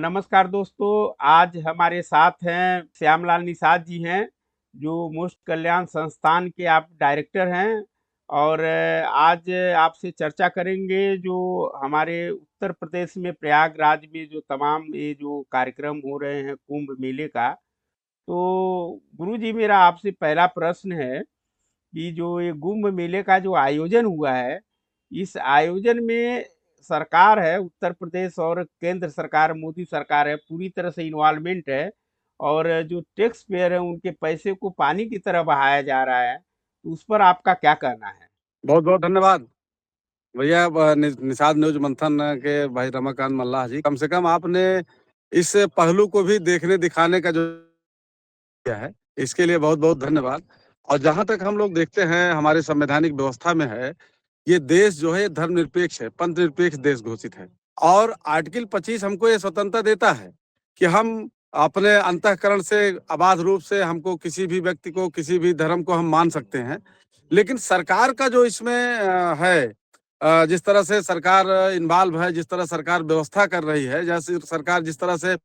नमस्कार दोस्तों, आज हमारे साथ हैं श्यामलाल निषाद जी हैं, जो मोस्ट कल्याण संस्थान के आप डायरेक्टर हैं। और आज आपसे चर्चा करेंगे जो हमारे उत्तर प्रदेश में प्रयागराज में जो तमाम ये जो कार्यक्रम हो रहे हैं कुंभ मेले का। तो गुरुजी, मेरा आपसे पहला प्रश्न है कि जो ये कुंभ मेले का जो आयोजन हुआ है, इस आयोजन में सरकार है उत्तर प्रदेश और केंद्र सरकार, मोदी सरकार है, पूरी तरह से इन्वॉल्वमेंट है। और जो टैक्स पेयर है उनके पैसे को पानी की तरह बहाया जा रहा है, तो उस पर आपका क्या कहना है? बहुत बहुत धन्यवाद भैया। निषाद न्यूज मंथन के भाई रमाकांत मल्लाह जी, कम से कम आपने इस पहलू को भी देखने दिखाने का जो किया है, इसके लिए बहुत बहुत धन्यवाद। और जहां तक हम लोग देखते हैं हमारे संवैधानिक व्यवस्था में है, ये देश जो है धर्मनिरपेक्ष है, पंथ निरपेक्ष देश घोषित है। और आर्टिकल 25 हमको ये स्वतंत्रता देता है कि हम अपने अंतःकरण से अबाध रूप से हमको किसी भी व्यक्ति को, किसी भी धर्म को हम मान सकते हैं। लेकिन सरकार का जो इसमें है, जिस तरह से सरकार इन्वॉल्व है, जिस तरह सरकार व्यवस्था कर रही है, जैसे सरकार जिस तरह से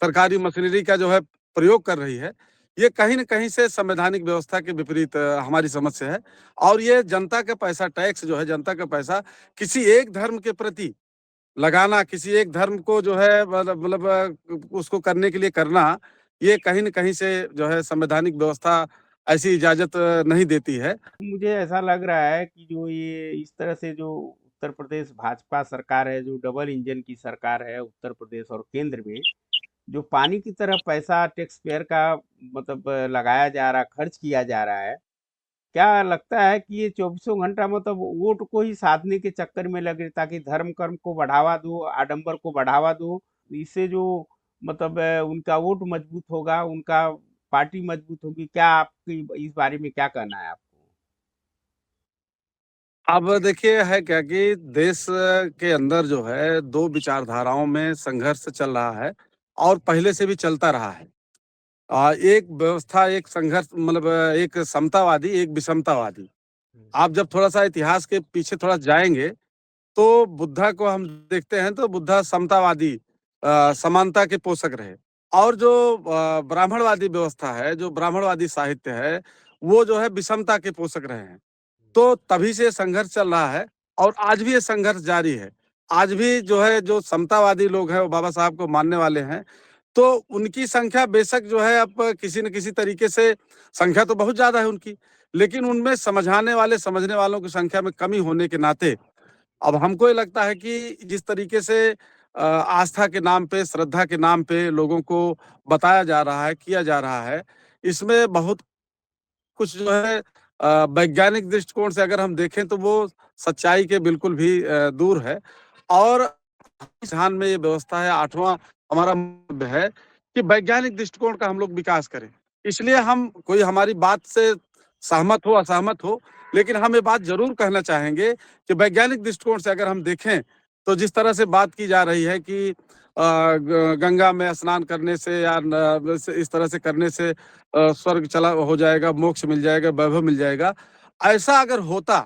सरकारी मशीनरी का जो है प्रयोग कर रही है, ये कहीं न कहीं से संवैधानिक व्यवस्था के विपरीत हमारी समझ से है। और ये जनता का पैसा, टैक्स जो है जनता का पैसा किसी एक धर्म के प्रति लगाना, किसी एक धर्म को जो है उसको करने के लिए करना, ये कहीं न कहीं से जो है संवैधानिक व्यवस्था ऐसी इजाज़त नहीं देती है। मुझे ऐसा लग रहा है कि जो ये इस तरह से जो उत्तर प्रदेश भाजपा सरकार है, जो डबल इंजन की सरकार है उत्तर प्रदेश और केंद्र में, जो पानी की तरह पैसा टैक्स पेयर का मतलब लगाया जा रहा, खर्च किया जा रहा है। क्या लगता है कि ये चौबीसों घंटा मतलब वोट को ही साधने के चक्कर में लगे, ताकि धर्म कर्म को बढ़ावा दो, आडंबर को बढ़ावा दो। इससे जो मतलब उनका वोट मजबूत होगा, उनका पार्टी मजबूत होगी। क्या आपकी इस बारे में क्या कहना है आपको? अब देखिए है क्या कि देश के अंदर जो है 2 विचारधाराओं में संघर्ष चल रहा है और पहले से भी चलता रहा है। एक व्यवस्था, एक संघर्ष एक समतावादी, एक विषमतावादी। आप जब थोड़ा-सा इतिहास के पीछे थोड़ा जाएँगे, तो बुद्धा को हम देखते हैं तो बुद्धा समतावादी, समानता के पोषक रहे। और जो ब्राह्मणवादी व्यवस्था है, जो ब्राह्मणवादी साहित्य है, वो जो है विषमता के पोषक रहे हैं। तो तभी से संघर्ष चल रहा है और आज भी ये संघर्ष जारी है। आज भी जो है जो समतावादी लोग हैं, वो बाबा साहब को मानने वाले हैं, तो उनकी संख्या बेशक जो है अब किसी न किसी तरीके से संख्या तो बहुत ज़्यादा है उनकी, लेकिन उनमें समझाने वाले, समझने वालों की संख्या में कमी होने के नाते अब हमको ये लगता है कि जिस तरीके से आस्था के नाम पे, श्रद्धा के नाम पे लोगों को बताया जा रहा है, किया जा रहा है, इसमें बहुत कुछ जो है वैज्ञानिक दृष्टिकोण से अगर हम देखें तो वो सच्चाई के बिल्कुल भी दूर है। और संविधान में ये व्यवस्था है, 8वां हमारा मुद्दा है कि वैज्ञानिक दृष्टिकोण का हम लोग विकास करें। इसलिए हम कोई हमारी बात से सहमत हो, असहमत हो, लेकिन हम ये बात ज़रूर कहना चाहेंगे कि वैज्ञानिक दृष्टिकोण से अगर हम देखें, तो जिस तरह से बात की जा रही है कि गंगा में स्नान करने से या इस तरह से करने से स्वर्ग चला हो जाएगा, मोक्ष मिल जाएगा, वैभव मिल जाएगा। ऐसा अगर होता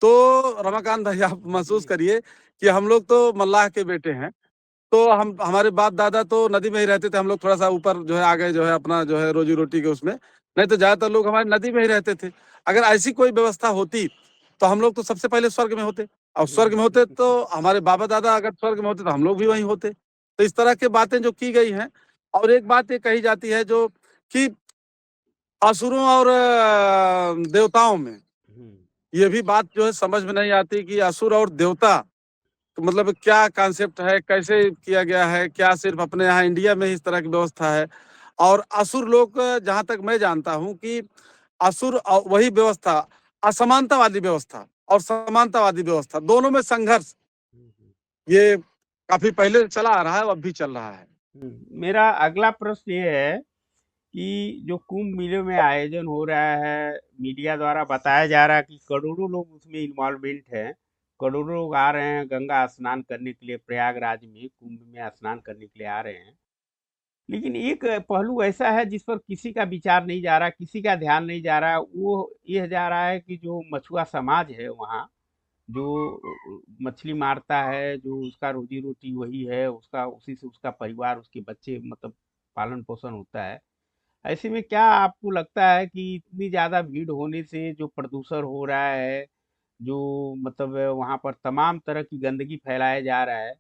तो रमाकांत भाई आप महसूस जी। करिए कि हम लोग तो मल्लाह के बेटे हैं, तो हम हमारे बाप दादा तो नदी में ही रहते थे, हम लोग थोड़ा-सा ऊपर जो है आ गए जो है अपना जो है रोज़ी-रोटी के उसमें, नहीं तो ज़्यादातर लोग हमारे नदी में ही रहते थे। अगर ऐसी कोई व्यवस्था होती, तो हम लोग तो सबसे पहले स्वर्ग में होते और स्वर्ग में होते तो हमारे बाबा-दादा अगर स्वर्ग में होते तो हम लोग भी वहीं होते। तो इस तरह की बातें जो की गई हैं। और एक बात ये कही जाती है जो कि असुरों और देवताओं में हम्म। ये भी बात जो है समझ में नहीं आती कि असुर और देवता तो मतलब क्या कॉन्सेप्ट है, कैसे किया गया है, क्या सिर्फ़ अपने यहाँ इंडिया में ही इस तरह की व्यवस्था है? और असुर लोग जहाँ तक मैं जानता हूँ कि असुर वही व्यवस्था, असमानतावादी व्यवस्था और समानतावादी व्यवस्था, दोनों में संघर्ष ये काफ़ी पहले से चला आ रहा है और अब भी चल रहा है। मेरा अगला प्रश्न ये है कि जो कुंभ मेले में आयोजन हो रहा है, मीडिया द्वारा बताया जा रहा है कि करोड़ों लोग उसमें इन्वॉल्वमेंट हैं। करोड़ों लोग आ रहे हैं गंगा स्नान करने के लिए, प्रयागराज में कुंभ में स्नान करने के लिए आ रहे हैं। लेकिन एक पहलू ऐसा है जिस पर किसी का विचार नहीं जा रहा, किसी का ध्यान नहीं जा रहा, वो ये जा रहा है कि जो मछुआ समाज है वहाँ, जो मछली मारता है, जो उसका रोजी रोटी वही है, उसका उसी से उसका परिवार, उसके बच्चे मतलब पालन पोषण होता है। ऐसे में क्या आपको लगता है कि इतनी ज़्यादा भीड़ होने से जो प्रदूषण हो रहा है, जो मतलब वहाँ पर तमाम तरह की गंदगी फैलाया जा रहा है,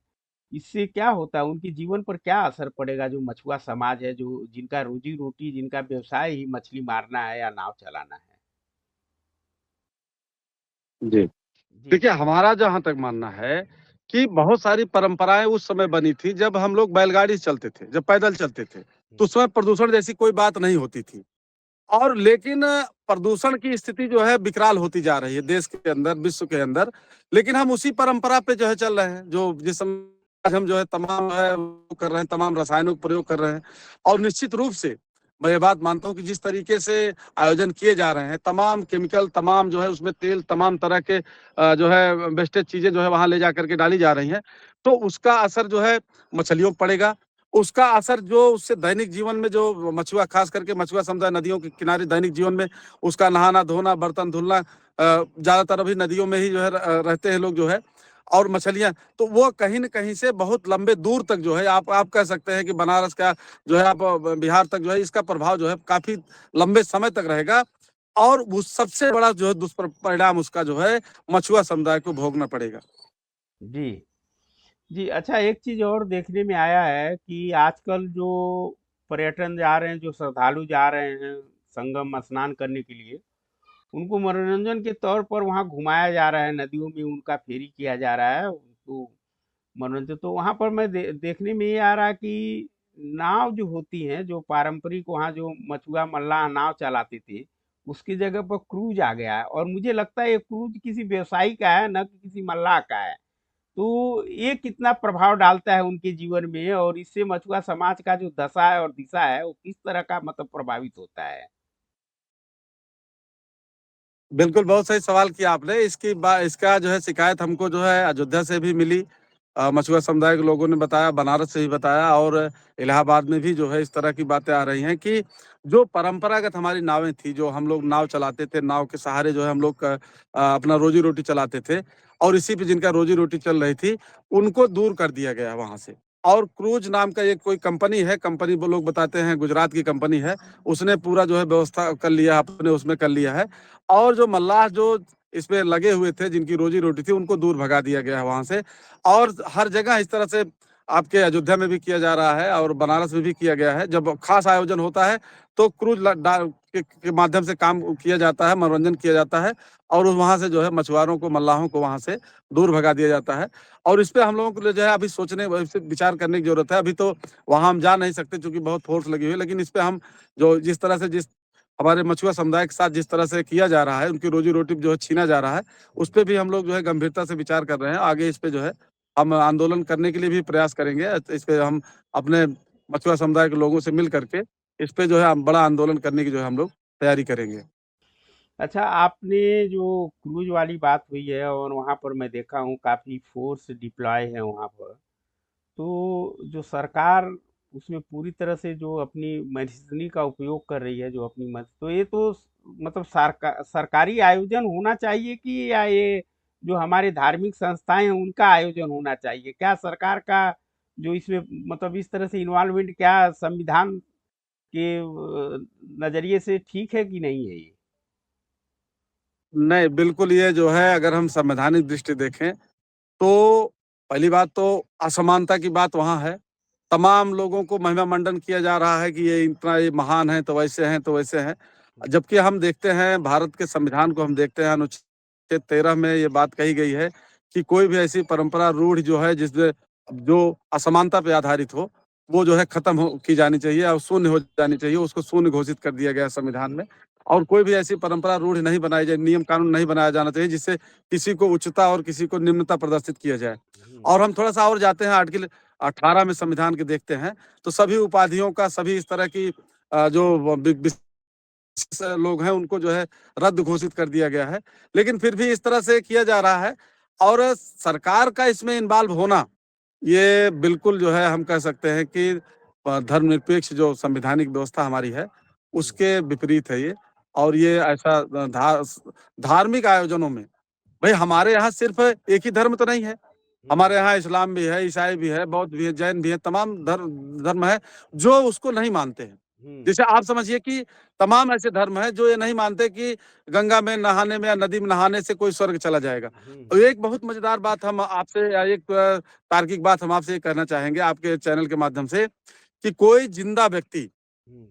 इससे क्या होता है? उनके जीवन पर क्या असर पड़ेगा? जो मछुआ समाज है, जो जिनका रोजी रोटी, जिनका व्यवसाय ही मछली मारना है या नाव चलाना है। जी। जी। देखिए, हमारा जहाँ तक मानना है कि बहुत सारी परंपराएँ उस समय बनी थी जब हम लोग बैलगाड़ी से चलते थे, जब पैदल चलते थे। तो उस समय प्रदूषण जैसी कोई बात नहीं होती थी। और लेकिन प्रदूषण की स्थिति जो है विकराल होती जा रही है देश के अंदर, विश्व के अंदर। लेकिन हम उसी परंपरा पे जो है चल रहे हैं, जो जिस समय आज हम जो है तमाम है वो कर रहे हैं, तमाम रसायनों का प्रयोग कर रहे हैं। और निश्चित रूप से मैं ये बात मानता हूँ कि जिस तरीके से आयोजन किए जा रहे हैं, तमाम केमिकल, तमाम जो है उसमें तेल, तमाम तरह के जो है वेस्टेज चीज़ें जो है वहाँ ले जाकर के डाली जा रही हैं। तो उसका असर जो है मछलियों पे पड़ेगा। उसका असर जो उससे दैनिक जीवन में जो मछुआ, खास करके मछुआ समुदाय नदियों के किनारे दैनिक जीवन में उसका नहाना धोना, बर्तन धुलना, ज्यादातर अभी नदियों में ही जो है रहते हैं लोग जो है। और मछलियां तो वो कहीं न कहीं से बहुत लंबे दूर तक जो है आप कह सकते हैं कि बनारस का जो है आप बिहार तक जो है इसका प्रभाव जो है काफी लंबे समय तक रहेगा। और वो सबसे बड़ा जो है दुष्परिणाम उसका जो है मछुआ समुदाय को भोगना पड़ेगा। जी। जी, अच्छा, एक चीज़ और देखने में आया है कि आजकल जो पर्यटन जा रहे हैं, जो श्रद्धालु जा रहे हैं संगम स्नान करने के लिए, उनको मनोरंजन के तौर पर वहाँ घुमाया जा रहा है, नदियों में उनका फेरी किया जा रहा है, उनको मनोरंजन। तो वहाँ पर मैं देखने में ये आ रहा है कि नाव जो होती हैं, जो पारंपरिक वहाँ जो मछुआ मल्लाह नाव चलाते थे, उसकी जगह पर क्रूज आ गया है, और मुझे लगता है ये क्रूज किसी व्यवसायी का है, न कि किसी मल्लाह का है। तो ये कितना प्रभाव डालता है उनके जीवन में, और इससे मछुआ समाज का जो दशा है और दिशा है वो किस तरह का मतलब प्रभावित होता है? बिल्कुल, बहुत सही सवाल किया आपने। इसका जो है शिकायत हमको जो है अयोध्या से भी मिली। मछुआ समुदाय के लोगों ने बताया, बनारस से भी बताया और इलाहाबाद में भी जो है इस तरह की बातें आ रही हैं कि जो परंपरागत हमारी नावें थी, जो हम लोग नाव चलाते थे, नाव के सहारे जो है हम लोग अपना रोज़ी-रोटी चलाते थे और इसी पे जिनका रोज़ी-रोटी चल रही थी, उनको दूर कर दिया गया है वहाँ से। और क्रूज़ नाम का एक कोई कंपनी है, कंपनी वो लोग बताते हैं गुजरात की कंपनी है, उसने पूरा जो है व्यवस्था कर लिया, अपने उसमें कर लिया है। और जो मल्लाह जो इसमें लगे हुए थे, जिनकी रोज़ी-रोटी थी, उनको दूर भगा दिया गया है वहाँ से। और हर जगह इस तरह से आपके अयोध्या में भी किया जा रहा है और बनारस में भी किया गया है। जब खास आयोजन होता है, तो क्रूज़ के माध्यम से काम किया जाता है, मनोरंजन किया जाता है और वहाँ से जो है मछुआरों को, मल्लाहों को वहाँ से दूर भगा दिया जाता है। और इस पे हम लोगों को जो है अभी सोचने इस पे विचार करने की ज़रूरत है। अभी तो वहाँ हम जा नहीं सकते चूँकि बहुत फ़ोर्स लगी हुई है, लेकिन इस पे हम जो जिस तरह से जिस हमारे मछुआ समुदाय के साथ जिस तरह से किया जा रहा है, उनकी रोज़ी-रोटी जो है छीना जा रहा है, उस पे भी हम लोग जो है गंभीरता से विचार कर रहे हैं। आगे इस पे जो है हम आंदोलन करने के लिए भी प्रयास करेंगे। इस पे हम अपने मछुआ समुदाय के लोगों से मिल करके इस पे जो है हम बड़ा आंदोलन करने की जो है हम लोग तैयारी करेंगे। अच्छा, आपने जो क्रूज वाली बात हुई है, और वहाँ पर मैं देखा हूँ काफ़ी फोर्स डिप्लॉय है वहाँ पर, तो जो सरकार उसमें पूरी तरह से जो अपनी मशीनरी का उपयोग कर रही है, जो अपनी तो ये तो मतलब सरकारी आयोजन होना चाहिए, कि या ये जो हमारे धार्मिक संस्थाएं हैं उनका आयोजन होना चाहिए? क्या सरकार का जो इसमें मतलब इस तरह से इन्वॉल्वमेंट क्या संविधान के नजरिए से ठीक है कि नहीं है ये? नहीं, बिल्कुल ये जो है अगर हम संवैधानिक दृष्टि देखें, तो पहली बात तो असमानता की बात वहाँ है। तमाम लोगों को महिमा मंडन किया जा रहा है कि ये इतना ये महान है, तो वैसे हैं, तो वैसे हैं। जबकि हम देखते हैं भारत के संविधान को हम देखते हैं, अनुच्छेद 13 में ये बात कही गई है कि कोई भी ऐसी परंपरा रूढ़ जो है जिसमें जो असमानता पे आधारित हो, वो जो है खत्म हो की जानी चाहिए और शून्य हो जानी चाहिए, उसको शून्य घोषित कर दिया गया है संविधान में। और कोई भी ऐसी परंपरा रूढ़ नहीं बनाई जाए, नियम कानून नहीं बनाया जाना चाहिए जिससे किसी को उच्चता और किसी को निम्नता प्रदर्शित किया जाए। हम्म। और हम थोड़ा-सा और जाते हैं आर्टिकल 18 में संविधान के देखते हैं, तो सभी उपाधियों का, सभी इस तरह की जो लोग हैं उनको जो है रद्द घोषित कर दिया गया है। लेकिन फिर भी इस तरह से किया जा रहा है और सरकार का इसमें इन्वॉल्व होना, ये बिल्कुल जो है हम कह सकते हैं कि धर्मनिरपेक्ष जो संवैधानिक व्यवस्था हमारी है, हम्म। उसके विपरीत है ये। और ये ऐसा धार्मिक आयोजनों में भाई हमारे यहाँ सिर्फ एक ही धर्म तो नहीं है, हुँ, हमारे यहाँ इस्लाम भी है, ईसाई भी है, बौद्ध भी है, जैन भी है, तमाम धर्म है जो उसको नहीं मानते हैं। हुँ, जैसे आप समझिए कि तमाम ऐसे धर्म हैं जो ये नहीं मानते कि गंगा में नहाने में या नदी में नहाने से कोई स्वर्ग चला जाएगा। हुँ, तो हुँ, एक बहुत मजेदार बात हम आपसे या एक तार्किक बात हम आपसे ये कहना चाहेंगे आपके चैनल के माध्यम से कि कोई जिंदा व्यक्ति, हुँ,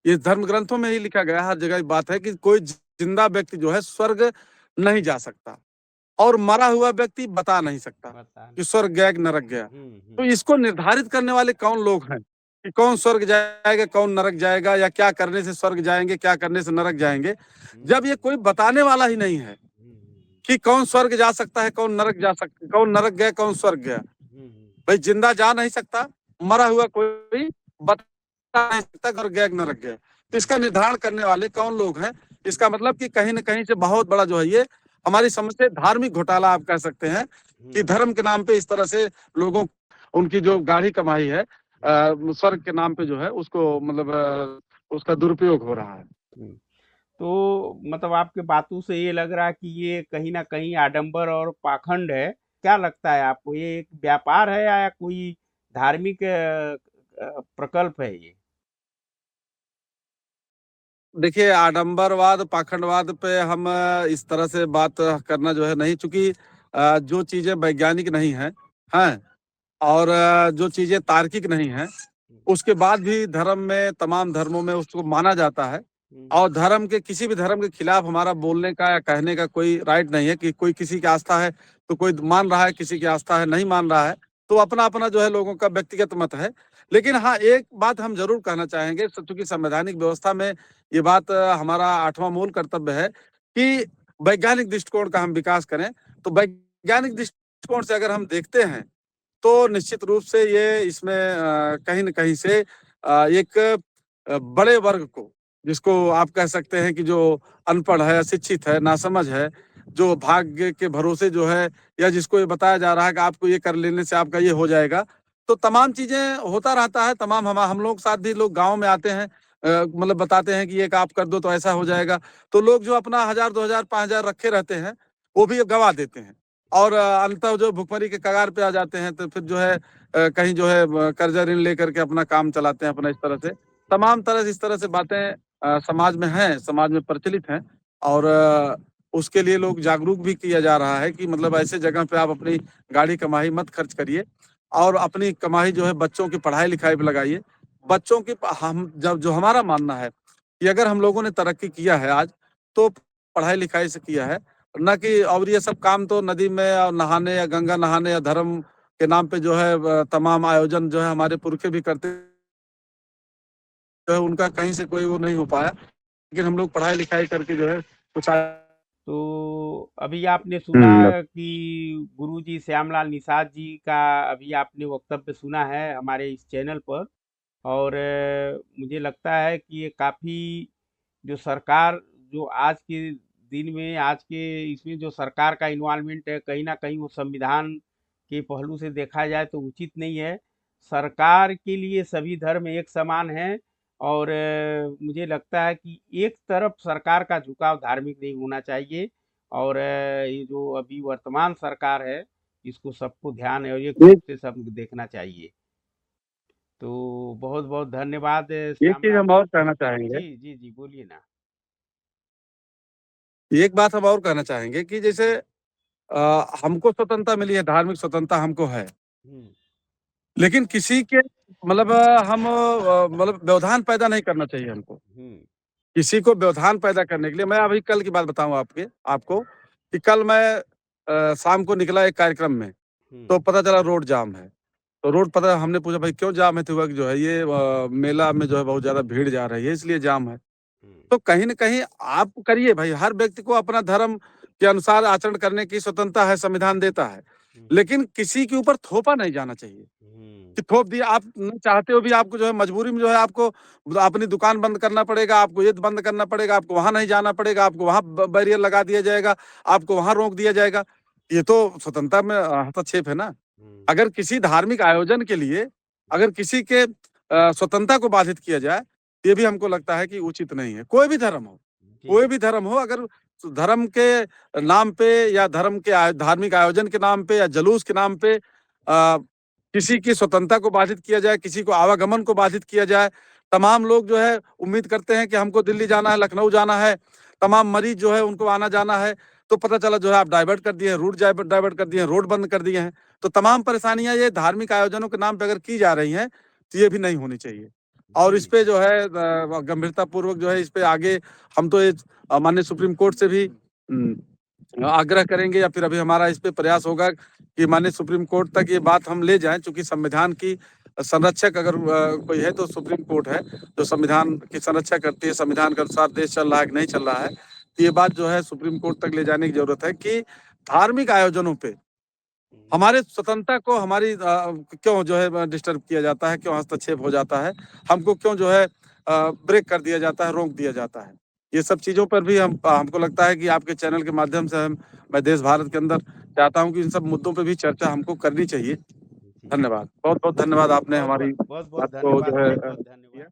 ये धर्म ग्रंथों में ही लिखा गया है, हर जगह ये बात है कि कोई जिंदा व्यक्ति जो है स्वर्ग नहीं जा सकता और मरा हुआ व्यक्ति बता नहीं सकता बता कि स्वर्ग गया कि नरक गया। हुँ, तो हुँ, इसको निर्धारित करने वाले कौन लोग हैं कि कौन स्वर्ग जाएगा, कौन नरक जाएगा या क्या करने से स्वर्ग जाएँगे, क्या करने से नरक जाएँगे? हुँ, जब ये कोई बताने वाला ही नहीं है हुँ, हुँ, कि कौन स्वर्ग जा सकता है, कौन नरक गया, कौन स्वर्ग गया। हुँ, हुँ, भाई जिंदा जा नहीं सकता, मरा हुआ कोई बता नहीं सकता अगर गया कि नरक गया। तो इसका निर्धारण करने वाले कौन लोग हैं? इसका मतलब कि कहीं न कहीं से बहुत बड़ा जो है ये हमारी समझ से धार्मिक घोटाला आप कह सकते हैं कि हुँ, धर्म के नाम पे इस तरह से लोगों उनकी जो गाढ़ी कमाई है हुँ, स्वर्ग के नाम पे जो है उसको मतलब उसका दुरुपयोग हो रहा है। हुँ। तो मतलब आपके बातों से ये लग रहा है कि ये कहीं न कहीं आडंबर और पाखंड है। क्या लगता है आपको ये एक व्यापार है या कोई धार्मिक प्रकल्प है ये? देखिए आडंबरवाद, पाखंडवाद पे हम इस तरह से बात करना जो है नहीं चूँकि जो चीज़ें वैज्ञानिक नहीं हैं, हैं? और जो चीज़ें तार्किक नहीं हैं, हुँ, उसके बाद भी धर्म में तमाम धर्मों में उसको माना जाता है हुँ, और धर्म के किसी भी धर्म के खिलाफ हमारा बोलने का या कहने का कोई राइट नहीं है कि कोई किसी की आस्था है, तो कोई मान रहा है, किसी की आस्था है, नहीं मान रहा है, तो अपना-अपना जो है लोगों का व्यक्तिगत मत है। लेकिन हाँ, एक बात हम ज़रूर कहना चाहेंगे चूँकि संवैधानिक व्यवस्था में ये बात हमारा 8वां मूल कर्तव्य है कि वैज्ञानिक दृष्टिकोण का हम विकास करें। तो वैज्ञानिक दृष्टिकोण से अगर हम देखते हैं तो निश्चित रूप से ये इसमें कहीं न कहीं से एक बड़े वर्ग को, जिसको आप कह सकते हैं कि जो अनपढ़ है, अशिक्षित है, नासमझ है, जो भाग्य के भरोसे जो है या जिसको ये बताया जा रहा है कि आपको ये कर लेने से आपका ये हो जाएगा। तो तमाम चीज़ें होता रहता है, तमाम हम लोग के साथ भी लोग गाँव में आते हैं मतलब बताते हैं कि ये आप कर दो तो ऐसा हो जाएगा। तो लोग जो अपना 1000, 2000, 5000 रखे रहते हैं, वो भी गँवा देते हैं। और अंततः जो भुखमरी के कगार पे आ जाते हैं तो फिर जो है कहीं जो है कर्जा ऋण लेकर के अपना काम चलाते हैं अपना इस तरह से। तमाम तरह से इस तरह से बातें समाज में हैं, समाज में प्रचलित हैं और उसके लिए लोग जागरूक भी किया जा रहा है कि मतलब ऐसे जगह पे आप अपनी गाढ़ी कमाई मत खर्च करिए और अपनी कमाई जो है बच्चों की पढ़ाई-लिखाई पे लगाइए। बच्चों की प हम जब जो हमारा मानना है कि अगर हम लोगों ने तरक्की किया है आज, तो पढ़ाई-लिखाई से किया है। ना कि और ये सब काम तो नदी में नहाने या गंगा नहाने या धर्म के नाम पे जो है तमाम आयोजन जो है हमारे पुरखे भी करते जो है उनका कहीं से कोई वो नहीं हो पाया। लेकिन हम लोग पढ़ाई-लिखाई करके जो है कुछ आ तो अभी आपने सुना हुँ। कि गुरुजी श्यामलाल निषाद जी का अभी आपने वक्तव्य सुना है हमारे इस चैनल पर और मुझे लगता है कि ये काफ़ी जो सरकार जो आज के दिन में आज के इसमें जो सरकार का इन्वॉल्वमेंट है कहीं ना कहीं वो संविधान के पहलू से देखा जाए तो उचित नहीं है। सरकार के लिए सभी धर्म एक समान हैं और मुझे लगता है कि एक तरफ सरकार का झुकाव धार्मिक नहीं होना चाहिए और ये जो अभी वर्तमान सरकार है इसको सबको ध्यान है और एक रूप एक से सब देखना चाहिए। तो बहुत बहुत धन्यवाद एक चीज़ श्यामलाल हम और कहना चाहेंगे जी जी जी बोलिए ना। एक बात हम और कहना चाहेंगे कि जैसे हमको स्वतंत्रता मिली है, धार्मिक स्वतंत्रता हमको है। हम्म लेकिन किसी के मतलब हम मतलब व्यवधान पैदा नहीं करना चाहिए हमको। हम्म किसी को व्यवधान पैदा करने के लिए मैं अभी कल की बात बताऊँ आपको कि कल मैं शाम को निकला एक कार्यक्रम में, तो हम्म पता चला रोड जाम है। तो रोड पता हमने पूछा भाई क्यों जाम है? तो हुआ कि जो है ये मेला में जो है बहुत ज़्यादा भीड़ जा रही है इसलिए जाम है। हम्म तो कहीं न कहीं आप करिए भाई, हर व्यक्ति को अपना धर्म के अनुसार आचरण करने की स्वतंत्रता है, संविधान देता है। हम्म लेकिन किसी के ऊपर थोपा नहीं जाना चाहिए, हम्म कि थोप दिया आप नहीं चाहते हो भी आपको जो है मजबूरी में जो है आपको अपनी दुकान बंद करना पड़ेगा, आपको ये बंद करना पड़ेगा, आपको वहाँ नहीं जाना पड़ेगा, आपको वहाँ ब बैरियर लगा दिया जाएगा, आपको वहाँ रोक दिया जाएगा। ये तो स्वतंत्रता में हस्तक्षेप है ना। हम्म, अगर किसी धार्मिक आयोजन के लिए अगर किसी के स्वतंत्रता को बाधित किया जाए, ये भी हमको लगता है कि उचित नहीं है। कोई भी धर्म हो जी अगर धर्म के नाम पे या धर्म के धार्मिक आयोजन के नाम पे या जुलूस के नाम पे किसी की स्वतंत्रता को बाधित किया जाए, किसी को आवागमन को बाधित किया जाए। तमाम लोग जो है उम्मीद करते हैं कि हमको दिल्ली जाना है, लखनऊ जाना है, तमाम मरीज जो है उनको आना-जाना है, तो पता चला जो है आप डाइवर्ट कर दिए हैं, रूट डाइवर्ट कर दिए हैं, रोड बंद कर दिए हैं। तो तमाम परेशानियाँ ये धार्मिक आयोजनों के नाम पे अगर की जा रही हैं, तो ये भी नहीं होनी चाहिए। और इस जी। पे जो है गंभीरतापूर्वक जो है इस पे आगे हम तो ये माननीय सुप्रीम कोर्ट से भी आग्रह करेंगे या फिर अभी हमारा इस पे प्रयास होगा कि माननीय सुप्रीम कोर्ट तक ये बात हम ले जाएँ, चूँकि संविधान की संरक्षक अगर कोई है तो सुप्रीम कोर्ट है, जो संविधान की संरक्षा करती है, संविधान के अनुसार देश चल रहा है कि नहीं चल रहा है। तो ये बात जो है सुप्रीम कोर्ट तक ले जाने की ज़रूरत है कि धार्मिक आयोजनों पे हमारे स्वतंत्रता को हमारी क्यों जो है डिस्टर्ब किया जाता है, क्यों हस्तक्षेप हो जाता है, हमको क्यों जो है ब्रेक कर दिया जाता है, रोक दिया जाता है। ये सब चीज़ों पर भी हमको लगता है कि आपके चैनल के माध्यम से मैं देश भारत के अंदर चाहता हूँ कि इन सब मुद्दों पे भी चर्चा हमको करनी चाहिए। जी। धन्यवाद। बहुत-बहुत धन्यवाद आपने बहुत हमारी बहुत बहुत बहुत बात को जो धन्यवाद, है बहुत बहुत किया। धन्यवाद।